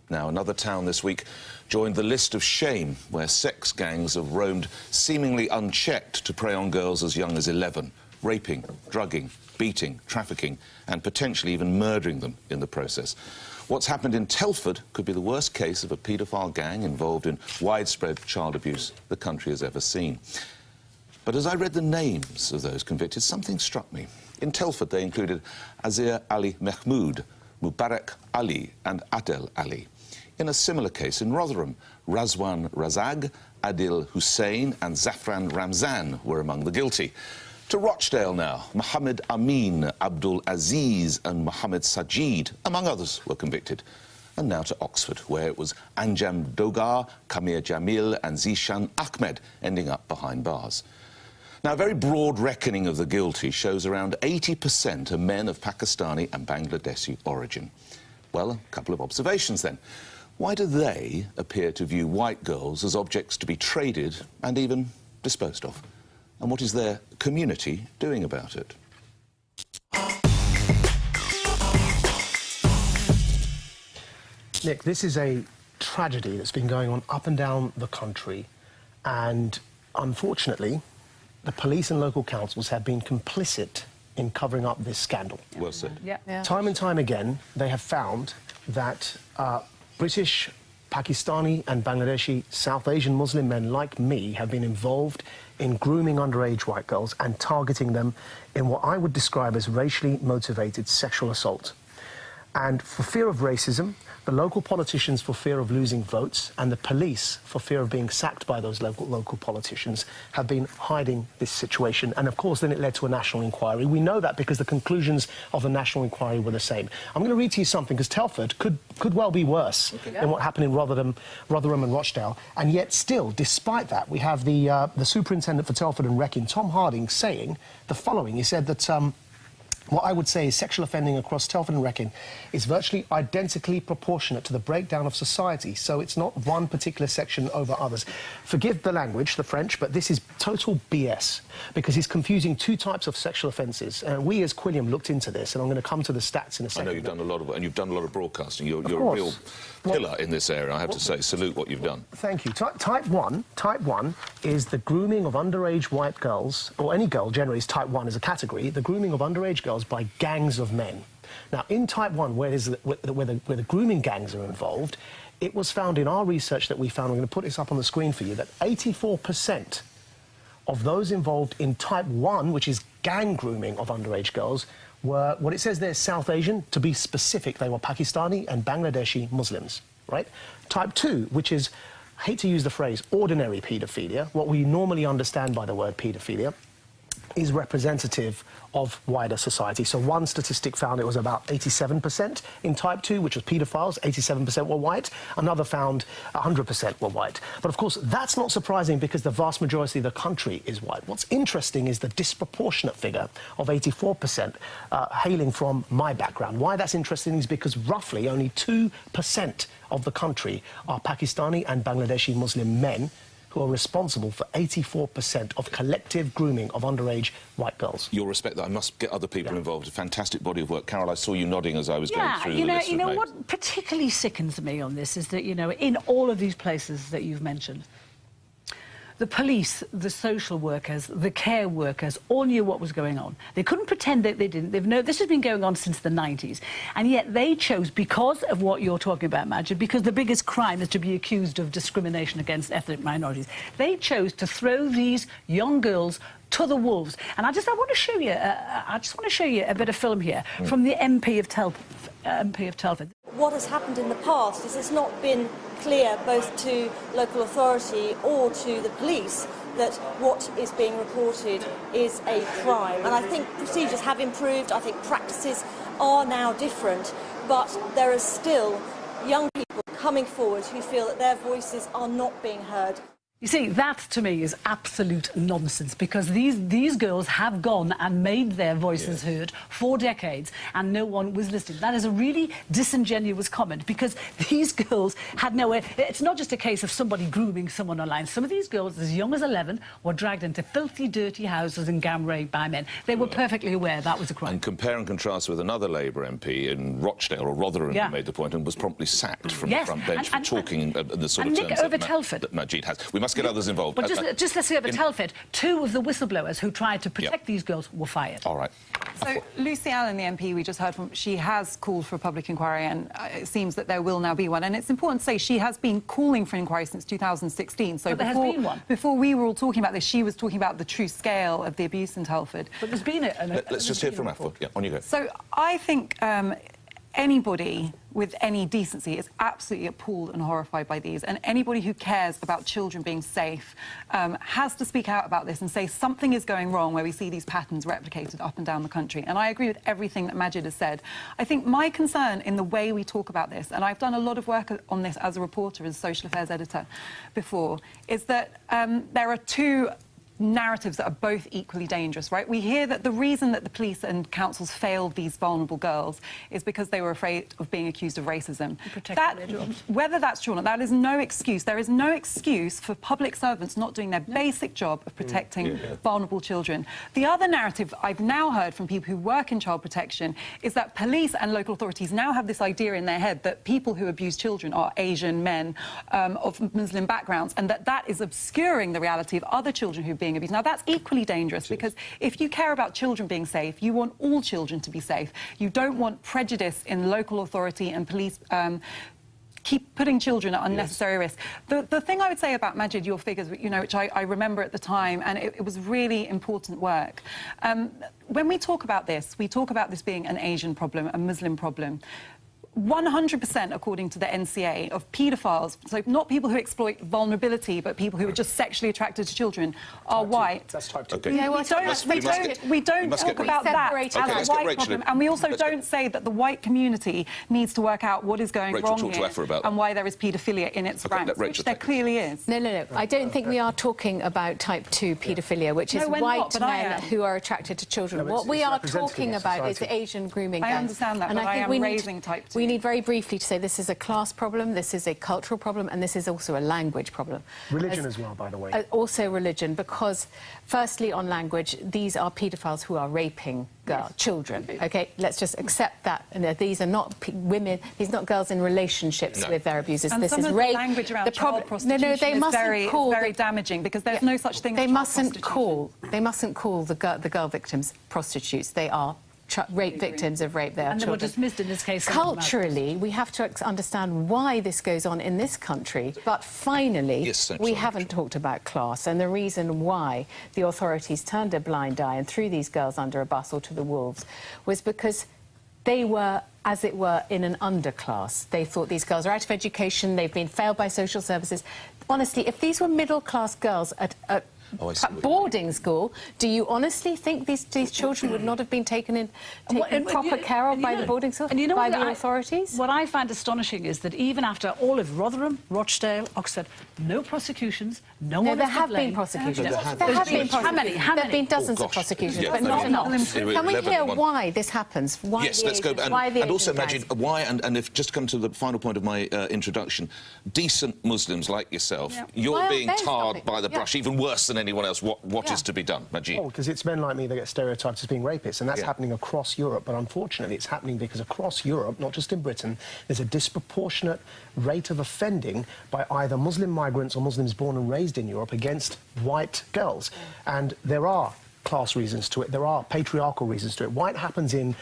Now, another town this week joined the list of shame, where sex gangs have roamed seemingly unchecked to prey on girls as young as 11, raping, drugging, beating, trafficking, and potentially even murdering them in the process. What's happened in Telford could be the worst case of a paedophile gang involved in widespread child abuse the country has ever seen. But as I read the names of those convicted, something struck me. In Telford, they included Azir Ali Mahmood, Mubarak Ali and Adel Ali. In a similar case in Rotherham, Razwan Razag, Adil Hussein and Zafran Ramzan were among the guilty. To Rochdale now, Mohammed Amin, Abdul Aziz and Mohammed Sajid, among others, were convicted. And now to Oxford, where it was Anjam Dogar, Kamir Jamil and Zishan Ahmed ending up behind bars. Now, a very broad reckoning of the guilty shows around 80% are men of Pakistani and Bangladeshi origin. Well, a couple of observations then. Why do they appear to view white girls as objects to be traded and even disposed of? And what is their community doing about it? Nick, this is a tragedy that's been going on up and down the country, and unfortunately, the police and local councils have been complicit in covering up this scandal. Well said. Yeah. Time and time again, they have found that British, Pakistani and Bangladeshi South Asian Muslim men like me have been involved in grooming underage white girls and targeting them in what I would describe as racially motivated sexual assault. And for fear of racism, the local politicians for fear of losing votes, and the police for fear of being sacked by those local politicians, have been hiding this situation. And of course, then it led to a national inquiry. We know that because the conclusions of the national inquiry were the same. I'm going to read to you something, because Telford could well be worse than what happened in Rotherham and Rochdale. And yet still, despite that, we have the superintendent for Telford and Wrecking, Tom Harding, saying the following. He said that what I would say is sexual offending across Telford and Wrecking is virtually identically proportionate to the breakdown of society, so it's not one particular section over others. Forgive the language, the French, but this is total BS, because he's confusing two types of sexual offences. We as Quilliam looked into this, and I'm going to come to the stats in a second. I know you've done a lot of, and you've done a lot of broadcasting. You're a real pillar in this area, I have to say. Salute what you've done. Thank you. Type 1 is the grooming of underage white girls, or any girl generally is type 1 as a category, the grooming of underage girls by gangs of men. Now, in type 1, where the grooming gangs are involved, it was found in our research that we found, I'm going to put this up on the screen for you, that 84% of those involved in type 1, which is gang grooming of underage girls, were, what it says there, South Asian. To be specific, they were Pakistani and Bangladeshi Muslims, right? Type 2, which is, I hate to use the phrase, ordinary paedophilia, what we normally understand by the word paedophilia, is representative of wider society. So one statistic found it was about 87% in type 2, which was paedophiles, 87% were white. Another found 100% were white. But of course, that's not surprising, because the vast majority of the country is white. What's interesting is the disproportionate figure of 84% hailing from my background. Why that's interesting is because roughly only 2% of the country are Pakistani and Bangladeshi Muslim men who are responsible for 84% of collective grooming of underage white girls. You'll respect that. I must get other people involved. A fantastic body of work. Carol, I saw you nodding as I was going through the list of names. What particularly sickens me on this is that, in all of these places that you've mentioned, the police, the social workers, the care workers all knew what was going on. They couldn't pretend that they didn't. This has been going on since the 90s. And yet they chose, because of what you're talking about, Maajid, because the biggest crime is to be accused of discrimination against ethnic minorities, they chose to throw these young girls to the wolves. And I want to show you, a bit of film here from the MP of Telford. What has happened in the past is it's not been clear both to local authority or to the police that what is being reported is a crime. And I think procedures have improved, I think practices are now different, but there are still young people coming forward who feel that their voices are not being heard. You see, that to me is absolute nonsense, because these girls have gone and made their voices heard for decades and no one was listening. That is a really disingenuous comment, because these girls had no way. It's not just a case of somebody grooming someone online. Some of these girls, as young as 11, were dragged into filthy, dirty houses and gang raped by men. They were perfectly aware that was a crime. And compare and contrast with another Labour MP in Rochdale or Rotherham who made the point and was promptly sacked from the front bench for talking in the sort of terms that Maajid has. We must get others involved. But just let's say over Telford, 2 of the whistleblowers who tried to protect these girls were fired. All right. So Lucy Allen, the MP we just heard from, she has called for a public inquiry, and it seems that there will now be one. And it's important to say she has been calling for an inquiry since 2016. So but there has been one. Before we were all talking about this, she was talking about the true scale of the abuse in Telford. But there's been let's just hear from Afua. Yeah, on you go. So I think anybody with any decency is absolutely appalled and horrified by these, and anybody who cares about children being safe has to speak out about this and say something is going wrong where we see these patterns replicated up and down the country. And I agree with everything that Maajid has said. I think my concern in the way we talk about this, and I've done a lot of work on this as a reporter, as social affairs editor before, is that there are 2 narratives that are both equally dangerous, right? We hear that the reason that the police and councils failed these vulnerable girls is because they were afraid of being accused of racism. Whether that's true or not, that is no excuse. There is no excuse for public servants not doing their basic job of protecting vulnerable children. The other narrative I've now heard from people who work in child protection is that police and local authorities now have this idea in their head that people who abuse children are Asian men of Muslim backgrounds, and that is obscuring the reality of other children who are being abused. Now, that's equally dangerous, because if you care about children being safe, you want all children to be safe. You don't want prejudice in local authority and police keep putting children at unnecessary risk. The thing I would say about Maajid, your figures, you know, which I remember at the time, and it was really important work. When we talk about this being an Asian problem, a Muslim problem. 100%, according to the NCA, of paedophiles, so not people who exploit vulnerability, but people who are just sexually attracted to children, are white. That's type 2. Okay. Yeah, we don't talk about that as a white problem, and we also don't say that the white community needs to work out what is going wrong here and why there is paedophilia in its ranks, which there clearly is. No. I don't think we are talking about type 2 paedophilia, which is white men who are attracted to children. What we are talking about is Asian grooming. I understand that, but I am raising type 2. We need very briefly to say this is a class problem, this is a cultural problem, and this is also a language problem. Religion as well, by the way. Also religion, because firstly on language, these are paedophiles who are raping children. Okay, let's just accept that. And these are not women, these are not girls in relationships with their abusers. And this some is of rape. The language around child prostitution they is mustn't very damaging, because there's no such thing as child prostitution. They mustn't call the girl victims prostitutes. They are victims of rape. They are and children. They were dismissed in this case. Culturally, we have to understand why this goes on in this country. But finally, we haven't talked about class, and the reason why the authorities turned a blind eye and threw these girls under a bus or to the wolves was because they were, as it were, in an underclass. They thought these girls are out of education, they've been failed by social services. Honestly, if these were middle-class girls at boarding school, do you honestly think these children would not have been taken proper care of by the boarding school, by the authorities? What I find astonishing is that even after all of Rotherham, Rochdale, Oxford, no prosecutions, no one there have been prosecutions. There have been prosecutions. How many? There have been dozens of prosecutions, but not enough. Can we hear why this happens? Why yes, let's go. And also, Maajid, why, and if just come to the final point of my introduction, decent Muslims like yourself, you're being tarred by the brush even worse than anyone else. What is to be done, Maajid? Because it's men like me that get stereotyped as being rapists, and that's happening across Europe. But unfortunately, it's happening because across Europe, not just in Britain, there's a disproportionate rate of offending by either Muslim migrants or Muslims born and raised in Europe against white girls. And there are class reasons to it. There are patriarchal reasons to it. Why it happens in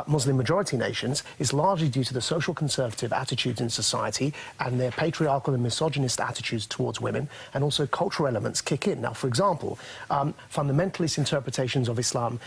Muslim-majority nations is largely due to the social conservative attitudes in society and their patriarchal and misogynist attitudes towards women, and also cultural elements kick in. Now, for example, fundamentalist interpretations of Islam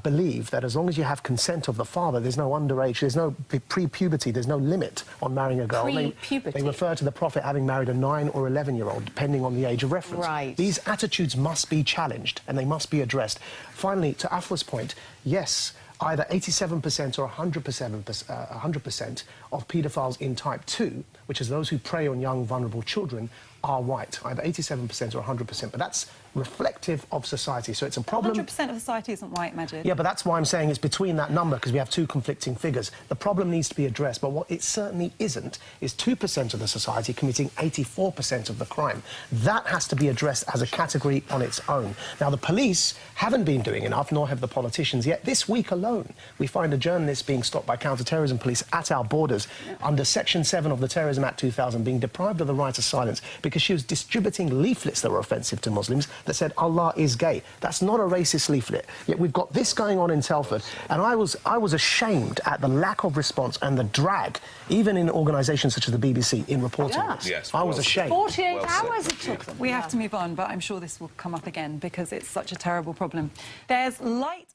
believe that as long as you have consent of the father, there's no underage, there's no pre-puberty, there's no limit on marrying a girl. They refer to the Prophet having married a 9 or 11-year-old, depending on the age of reference. Right. These attitudes must be challenged, and they must be addressed. Finally, to Afua's point, yes, either 87% or 100% of paedophiles in type 2, which is those who prey on young, vulnerable children, are white, either 87% or 100%. But that's reflective of society, so it's a problem. 100% of society isn't white, Maajid. Yeah, but that's why I'm saying it's between that number, because we have two conflicting figures. The problem needs to be addressed, but what it certainly isn't is 2% of the society committing 84% of the crime. That has to be addressed as a category on its own. Now, the police haven't been doing enough, nor have the politicians yet. This week alone, we find a journalist being stopped by counter-terrorism police at our borders under Section 7 of the Terrorism Act 2000, being deprived of the right of silence because she was distributing leaflets that were offensive to Muslims that said Allah is gay. That's not a racist leaflet. Yet we've got this going on in Telford, and I was ashamed at the lack of response and the drag, even in organisations such as the BBC, in reporting this. Yes, I was ashamed. 48 hours it took them. We have to move on, but I'm sure this will come up again because it's such a terrible problem. There's light...